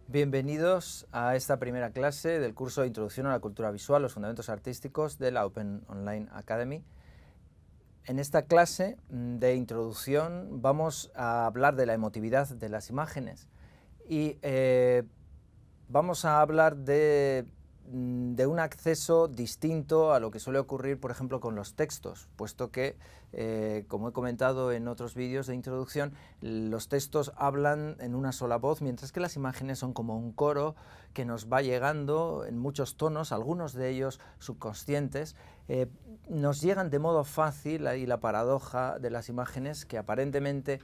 Bienvenidos a esta primera clase del curso de Introducción a la Cultura Visual, los Fundamentos Artísticos de la Open Online Academy. En esta clase de introducción vamos a hablar de la emotividad de las imágenes y vamos a hablar de un acceso distinto a lo que suele ocurrir, por ejemplo, con los textos, puesto que, como he comentado en otros vídeos de introducción, los textos hablan en una sola voz, mientras que las imágenes son como un coro que nos va llegando en muchos tonos, algunos de ellos subconscientes. Nos llegan de modo fácil, ahí la paradoja de las imágenes, que aparentemente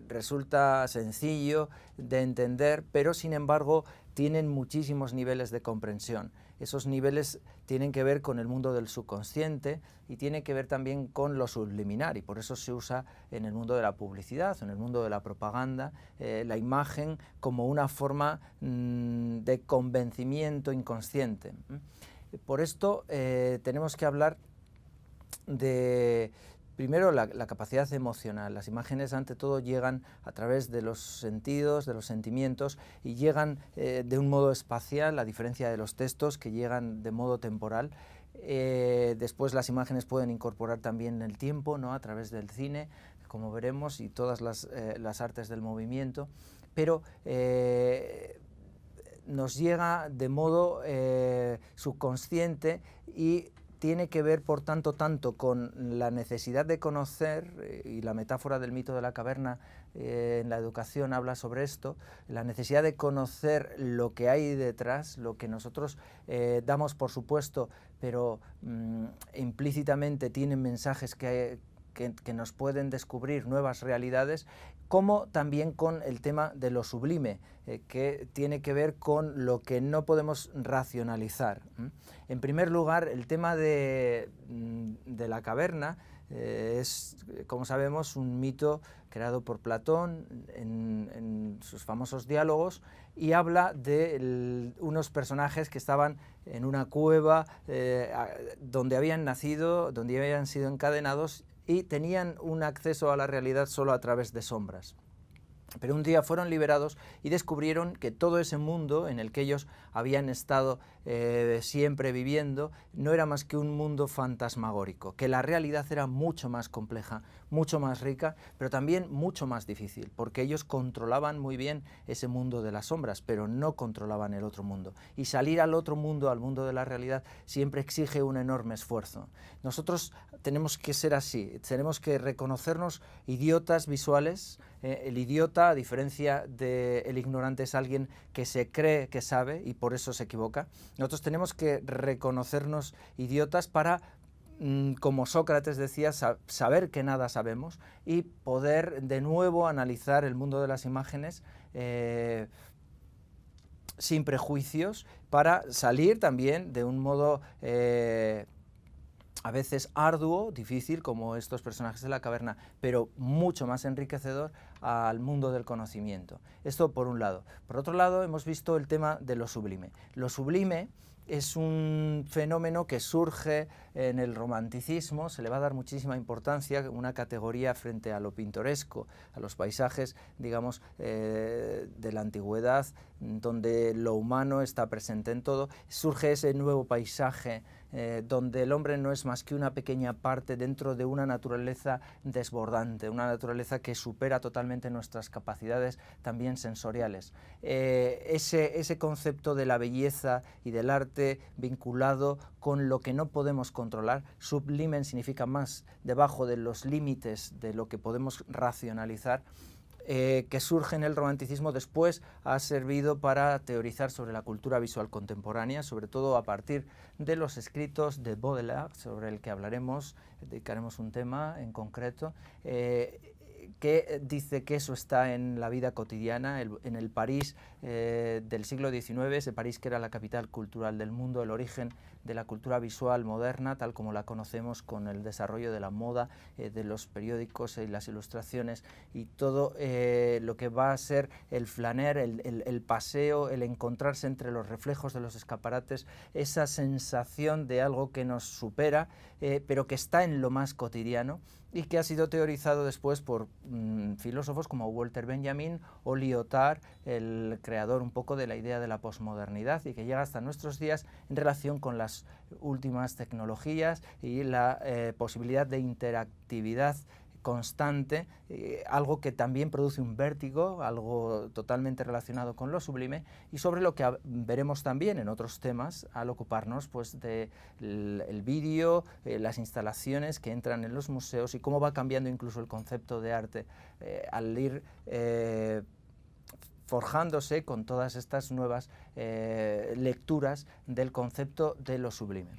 resulta sencillo de entender, pero sin embargo tienen muchísimos niveles de comprensión. Esos niveles tienen que ver con el mundo del subconsciente y tienen que ver también con lo subliminar, y por eso se usa en el mundo de la publicidad, en el mundo de la propaganda, la imagen como una forma de convencimiento inconsciente. Por esto tenemos que hablar de, primero, la capacidad emocional. Las imágenes, ante todo, llegan a través de los sentidos, de los sentimientos, y llegan de un modo espacial, a diferencia de los textos, que llegan de modo temporal. Después las imágenes pueden incorporar también el tiempo, ¿no?, a través del cine, como veremos, y todas las artes del movimiento, pero nos llega de modo subconsciente y tiene que ver, por tanto con la necesidad de conocer, y la metáfora del mito de la caverna en la educación habla sobre esto, la necesidad de conocer lo que hay detrás, lo que nosotros damos por supuesto, pero implícitamente tienen mensajes que nos pueden descubrir nuevas realidades, como también con el tema de lo sublime, que tiene que ver con lo que no podemos racionalizar. En primer lugar, el tema de la caverna es, como sabemos, un mito creado por Platón en sus famosos diálogos, y habla de unos personajes que estaban en una cueva donde habían nacido, donde habían sido encadenados, y tenían un acceso a la realidad solo a través de sombras. Pero un día fueron liberados y descubrieron que todo ese mundo en el que ellos habían estado siempre viviendo no era más que un mundo fantasmagórico, que la realidad era mucho más compleja, mucho más rica, pero también mucho más difícil, porque ellos controlaban muy bien ese mundo de las sombras, pero no controlaban el otro mundo. Y salir al otro mundo, al mundo de la realidad, siempre exige un enorme esfuerzo. Nosotros tenemos que ser así, tenemos que reconocernos idiotas visuales. El idiota, a diferencia del ignorante, es alguien que se cree que sabe y por eso se equivoca. Nosotros tenemos que reconocernos idiotas para, como Sócrates decía, saber que nada sabemos y poder de nuevo analizar el mundo de las imágenes sin prejuicios, para salir también de un modo a veces arduo, difícil, como estos personajes de la caverna, pero mucho más enriquecedor al mundo del conocimiento. Esto por un lado. Por otro lado, hemos visto el tema de lo sublime. Lo sublime es un fenómeno que surge en el romanticismo, se le va a dar muchísima importancia, una categoría frente a lo pintoresco, a los paisajes, digamos, de la antigüedad, donde lo humano está presente en todo. Surge ese nuevo paisaje donde el hombre no es más que una pequeña parte dentro de una naturaleza desbordante, una naturaleza que supera totalmente nuestras capacidades también sensoriales. Ese concepto de la belleza y del arte vinculado con lo que no podemos controlar, sublimen significa más debajo de los límites de lo que podemos racionalizar, que surge en el romanticismo, después ha servido para teorizar sobre la cultura visual contemporánea, sobre todo a partir de los escritos de Baudelaire, sobre el que hablaremos, dedicaremos un tema en concreto, que dice que eso está en la vida cotidiana, en el París del siglo XIX, ese París que era la capital cultural del mundo, el origen de la cultura visual moderna, tal como la conocemos con el desarrollo de la moda, de los periódicos y las ilustraciones, y todo lo que va a ser el flaner, el paseo, el encontrarse entre los reflejos de los escaparates, esa sensación de algo que nos supera, pero que está en lo más cotidiano, y que ha sido teorizado después por filósofos como Walter Benjamin o Lyotard, el creador un poco de la idea de la posmodernidad, y que llega hasta nuestros días en relación con las últimas tecnologías y la posibilidad de interactividad constante, algo que también produce un vértigo, algo totalmente relacionado con lo sublime, y sobre lo que veremos también en otros temas al ocuparnos pues del vídeo, las instalaciones que entran en los museos y cómo va cambiando incluso el concepto de arte al ir forjándose con todas estas nuevas lecturas del concepto de lo sublime.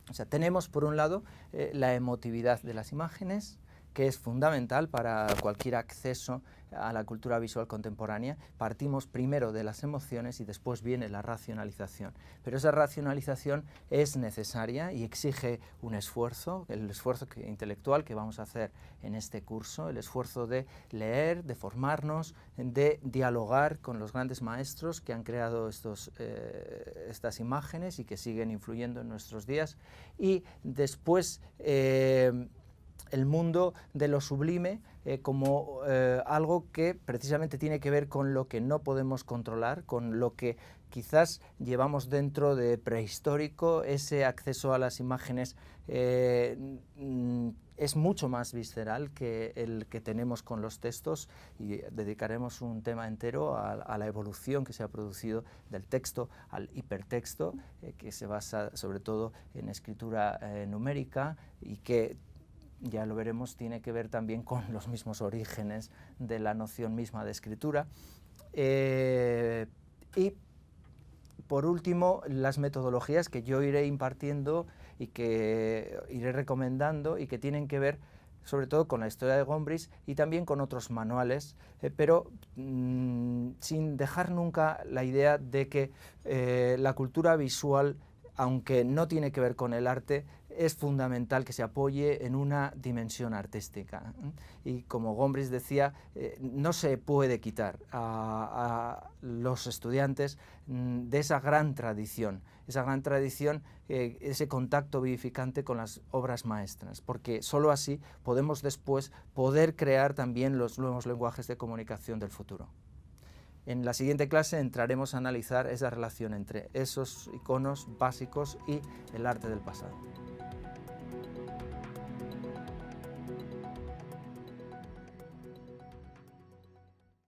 O sea, tenemos por un lado la emotividad de las imágenes, que es fundamental para cualquier acceso a la cultura visual contemporánea. Partimos primero de las emociones y después viene la racionalización. Pero esa racionalización es necesaria y exige un esfuerzo, el esfuerzo intelectual que vamos a hacer en este curso, el esfuerzo de leer, de formarnos, de dialogar con los grandes maestros que han creado estas imágenes y que siguen influyendo en nuestros días, y después el mundo de lo sublime como algo que precisamente tiene que ver con lo que no podemos controlar, con lo que quizás llevamos dentro de prehistórico. Ese acceso a las imágenes es mucho más visceral que el que tenemos con los textos, y dedicaremos un tema entero a la evolución que se ha producido del texto al hipertexto, que se basa sobre todo en escritura numérica, y que ya lo veremos, tiene que ver también con los mismos orígenes de la noción misma de escritura. Y por último, las metodologías que yo iré impartiendo y que iré recomendando, y que tienen que ver sobre todo con la historia de Gombrich y también con otros manuales, pero sin dejar nunca la idea de que la cultura visual, aunque no tiene que ver con el arte, es fundamental que se apoye en una dimensión artística. Y como Gombrich decía, no se puede quitar a los estudiantes de esa gran tradición, ese contacto vivificante con las obras maestras, porque sólo así podemos después crear también los nuevos lenguajes de comunicación del futuro. En la siguiente clase entraremos a analizar esa relación entre esos iconos básicos y el arte del pasado.